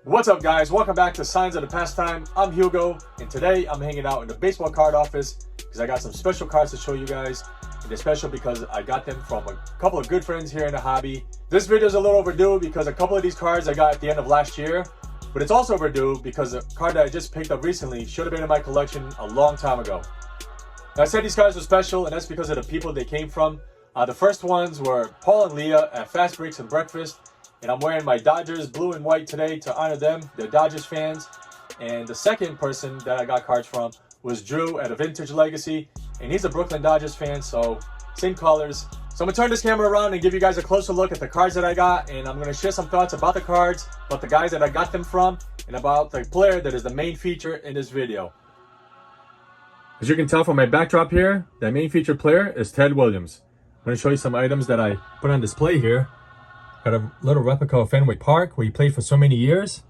What's up, guys? Welcome back to Signs of the Pastime. I'm Hugo, and today I'm hanging out in the baseball card office because I got some special cards to show you guys. And they're special because I got them from a couple of good friends here in the hobby. This video is a little overdue because a couple of these cards I got at the end of last year, but it's also overdue because a card that I just picked up recently should have been in my collection a long time ago. Now, I said these cards were special, and that's because of the people they came from. The first ones were Paul and Leah at Fast Breaks and Breakfast. And I'm wearing my Dodgers blue and white today to honor them. They're Dodgers fans. And the second person that I got cards from was Drew at a Vintage Legacy. And he's a Brooklyn Dodgers fan, so same colors. So I'm going to turn this camera around and give you guys a closer look at the cards that I got. And I'm going to share some thoughts about the cards, about the guys that I got them from, and about the player that is the main feature in this video. As you can tell from my backdrop here, the main featured player is Ted Williams. I'm going to show you some items that I put on display here. Got a little replica of Fenway Park where he played for so many years.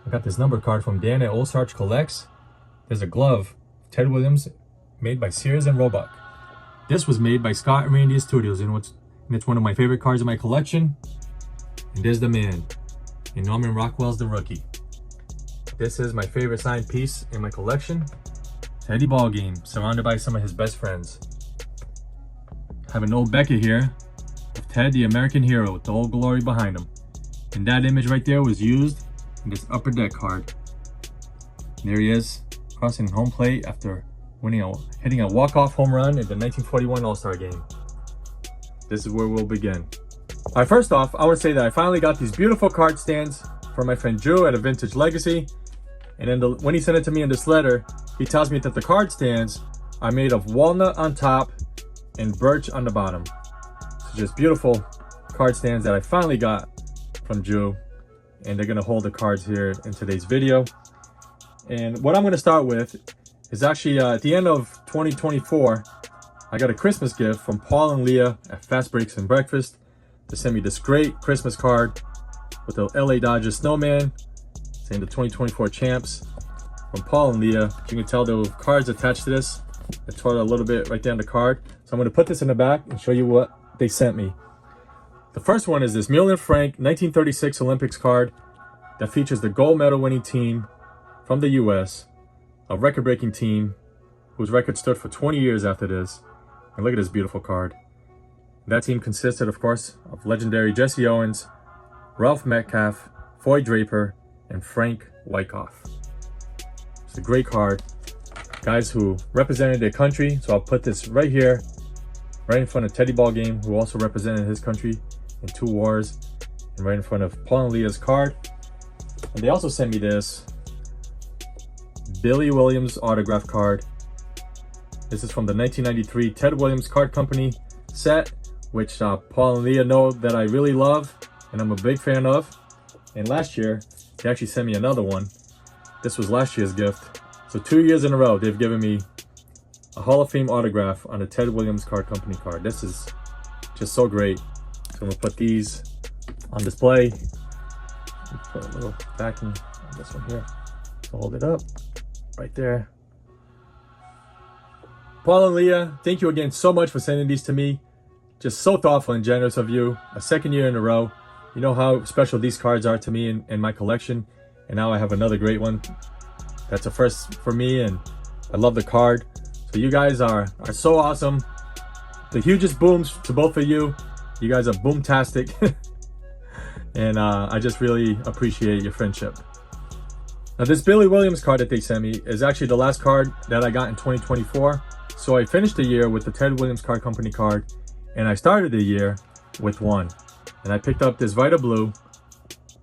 I got this number card from Dan at Old Sarge Collects. There's a glove, Ted Williams, made by Sears and Roebuck. This was made by Scott and Randy Studios, and it's one of my favorite cards in my collection. And there's the man, and Norman Rockwell's the rookie. This is my favorite signed piece in my collection. Teddy Ballgame, surrounded by some of his best friends. I have an old Beckett here of Ted, the American hero, with the Old Glory behind him. And that image right there was used in this Upper Deck card. And there he is, crossing home plate after hitting a walk-off home run in the 1941 All-Star Game. This is where we'll begin. All right, first off, I would say that I finally got these beautiful card stands from my friend Drew at a Vintage Legacy. And then when he sent it to me in this letter, he tells me that the card stands are made of walnut on top and birch on the bottom. Just beautiful card stands that I finally got from Drew, and they're gonna hold the cards here in today's video. And what I'm gonna start with is actually at the end of 2024, I got a Christmas gift from Paul and Leah at Fast Breaks and Breakfast. They sent me this great Christmas card with the LA Dodgers snowman saying the 2024 champs from Paul and Leah. You can tell there were cards attached to this. I tore a little bit right down the card, so I'm gonna put this in the back and show you what they sent me. The first one is this Milner Frank 1936 Olympics card that features the gold medal winning team from the US, a record-breaking team whose record stood for 20 years after this. And look at this beautiful card. That team consisted, of course, of legendary Jesse Owens, Ralph Metcalf, Foy Draper, and Frank Wyckoff. It's a great card. Guys who represented their country, so I'll put this right here, right in front of Teddy Ballgame, who also represented his country in 2 wars, and right in front of Paul and Leah's card. And they also sent me this Billy Williams autograph card. This is from the 1993 Ted Williams Card Company set, which Paul and Leah know that I really love and I'm a big fan of. And last year, they actually sent me another one. This was last year's gift. So 2 years in a row, they've given me a Hall of Fame autograph on a Ted Williams Card Company card. This is just so great. So I'm gonna put these on display. Put a little backing on this one here to hold it up right there. Paul and Leah, thank you again so much for sending these to me. Just so thoughtful and generous of you. A second year in a row. You know how special these cards are to me in my collection. And now I have another great one. That's a first for me, and I love the card. So you guys are so awesome. The hugest booms to both of you. You guys are boomtastic. And I just really appreciate your friendship. Now this Billy Williams card that they sent me is actually the last card that I got in 2024. So I finished the year with the Ted Williams Card Company card, and I started the year with one. And I picked up this Vita Blue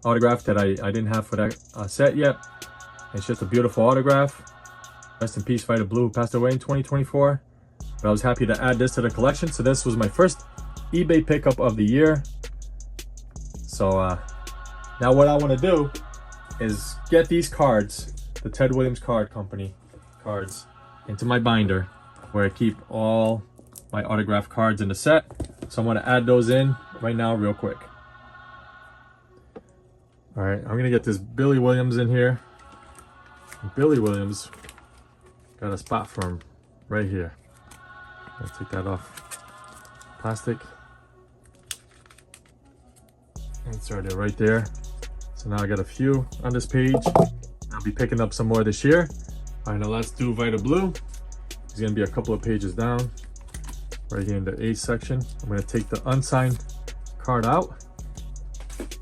autograph that I didn't have for that set yet. It's just a beautiful autograph. Rest in peace, Vita Blue, who passed away in 2024. But I was happy to add this to the collection. So this was my first eBay pickup of the year. So now what I want to do is get these cards, the Ted Williams Card Company cards, into my binder where I keep all my autograph cards in the set. So I'm going to add those in right now real quick. All right, I'm going to get this Billy Williams in here. Billy Williams got a spot for him right here. Let's take that off plastic. Insert it right there. So now I got a few on this page. I'll be picking up some more this year. All right, now let's do Vita Blue. It's gonna be a couple of pages down, right here in the A section. I'm gonna take the unsigned card out,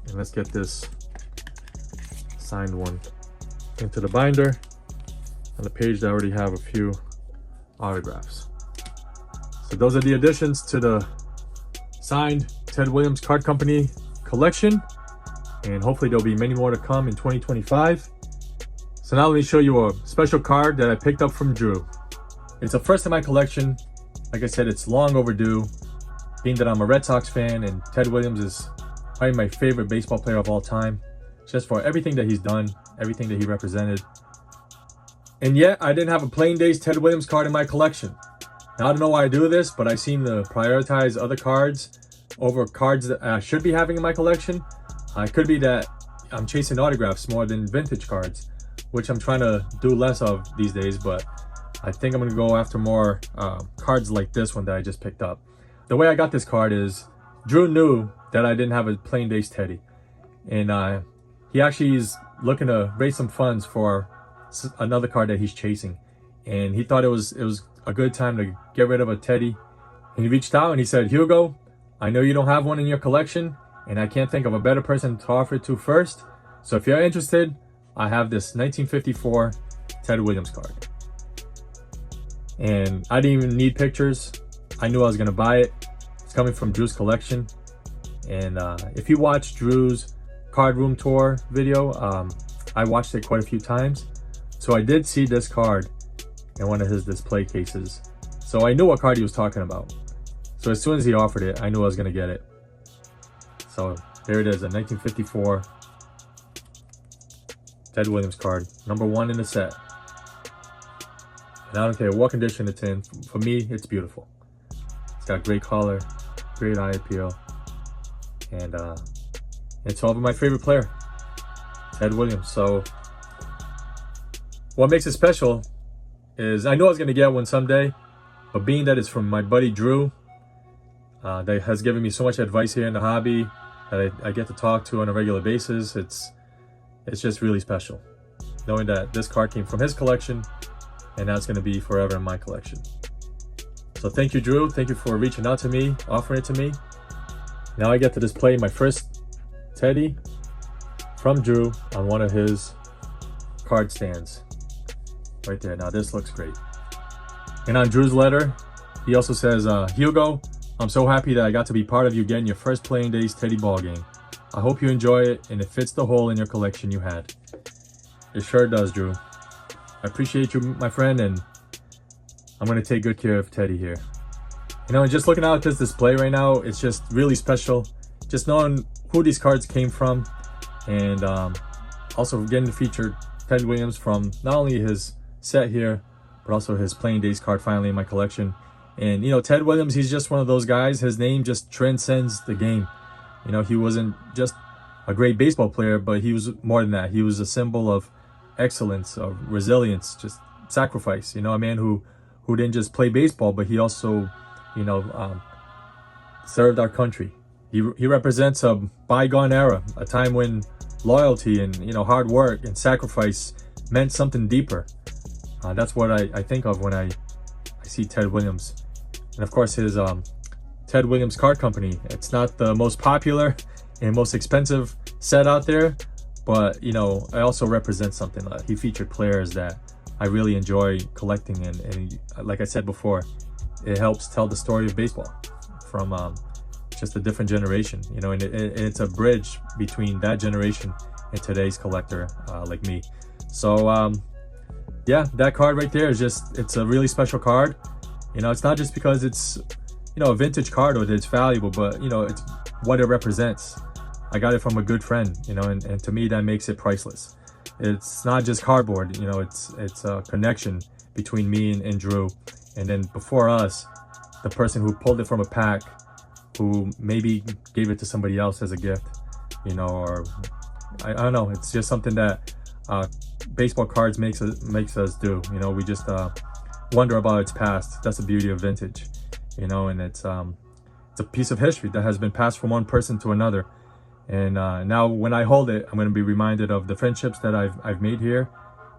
and let's get this signed one into the binder. On the page, I already have a few autographs. So those are the additions to the signed Ted Williams Card Company collection, and hopefully there'll be many more to come in 2025. So now let me show you a special card that I picked up from Drew. It's a first in my collection. Like I said, it's long overdue, being that I'm a Red Sox fan and Ted Williams is probably my favorite baseball player of all time, just for everything that he's done, everything that he represented. And yet, I didn't have a Plain Days Ted Williams card in my collection. Now, I don't know why I do this, but I seem to prioritize other cards over cards that I should be having in my collection. It could be that I'm chasing autographs more than vintage cards, which I'm trying to do less of these days, but I think I'm going to go after more cards like this one that I just picked up. The way I got this card is Drew knew that I didn't have a Plain Days Teddy, and he actually is looking to raise some funds for another card that he's chasing, and he thought it was a good time to get rid of a Teddy. And he reached out and he said, "Hugo, I know you don't have one in your collection, and I can't think of a better person to offer it to first. So if you're interested, I have this 1954 Ted Williams card." And I didn't even need pictures. I knew I was gonna buy it. It's coming from Drew's collection. And if you watch Drew's card room tour video, I watched it quite a few times. So I did see this card in one of his display cases. So I knew what card he was talking about. So as soon as he offered it, I knew I was gonna get it. So there it is, a 1954 Ted Williams card, #1 in the set. And I don't care what condition it's in, for me, it's beautiful. It's got great color, great eye appeal, and it's all of my favorite player, Ted Williams. So what makes it special is I knew I was gonna get one someday, but being that it's from my buddy Drew, that has given me so much advice here in the hobby, that I get to talk to on a regular basis, it's just really special, knowing that this card came from his collection, and that's gonna be forever in my collection. So thank you, Drew. Thank you for reaching out to me, offering it to me. Now I get to display my first Teddy from Drew on one of his card stands. Right there. Now this looks great. And on Drew's letter, he also says, "Hugo, I'm so happy that I got to be part of you getting your first Plain Days Teddy ball game. I hope you enjoy it and it fits the hole in your collection you had." It sure does, Drew. I appreciate you, my friend, and I'm going to take good care of Teddy here. You know, and just looking out at this display right now, it's just really special. Just knowing who these cards came from, and also getting to feature Ted Williams from not only his set here, but also his Plain Days card finally in my collection. And, you know, Ted Williams, he's just one of those guys. His name just transcends the game. You know, he wasn't just a great baseball player, but he was more than that. He was a symbol of excellence, of resilience, just sacrifice. You know, a man who didn't just play baseball, but he also, you know, served our country. He represents a bygone era, a time when loyalty and, you know, hard work and sacrifice meant something deeper. That's what I think of when I see Ted Williams. And of course, his Ted Williams Card Company. It's not the most popular and most expensive set out there, but, you know, I also represent something. He featured players that I really enjoy collecting, and like I said before, it helps tell the story of baseball from just a different generation, you know, and it's a bridge between that generation and today's collector like me. So yeah, that card right there is just, it's a really special card. You know, it's not just because it's, you know, a vintage card or that it's valuable, but, you know, it's what it represents. I got it from a good friend, you know, and to me that makes it priceless. It's not just cardboard, you know, it's a connection between me and Drew, and then before us, the person who pulled it from a pack, who maybe gave it to somebody else as a gift, you know, or I don't know. It's just something that baseball cards makes us do. You know, we just wonder about its past. That's the beauty of vintage, you know, and it's a piece of history that has been passed from one person to another. And now when I hold it, I'm going to be reminded of the friendships that I've made here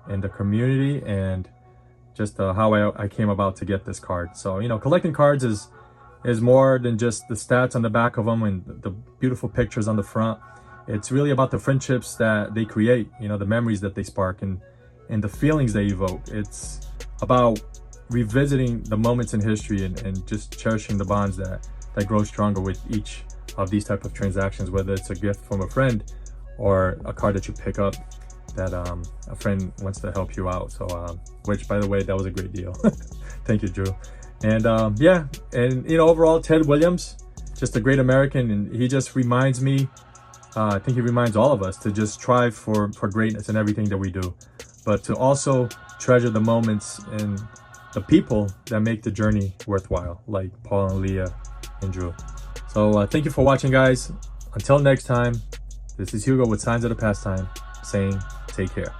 in the community, and just how I came about to get this card. So, you know, collecting cards is more than just the stats on the back of them and the beautiful pictures on the front. It's really about the friendships that they create, you know, the memories that they spark, and the feelings they evoke. It's about revisiting the moments in history and just cherishing the bonds that grow stronger with each of these type of transactions, whether it's a gift from a friend or a card that you pick up that a friend wants to help you out. So which, by the way, that was a great deal. Thank you, Drew. And yeah, and you know, overall, Ted Williams, just a great American, and he just reminds me, I think he reminds all of us to just strive for greatness in everything that we do, but to also treasure the moments and the people that make the journey worthwhile, like Paul and Leah and Drew. So thank you for watching, guys. Until next time, this is Hugo with Signs of the Pastime saying take care.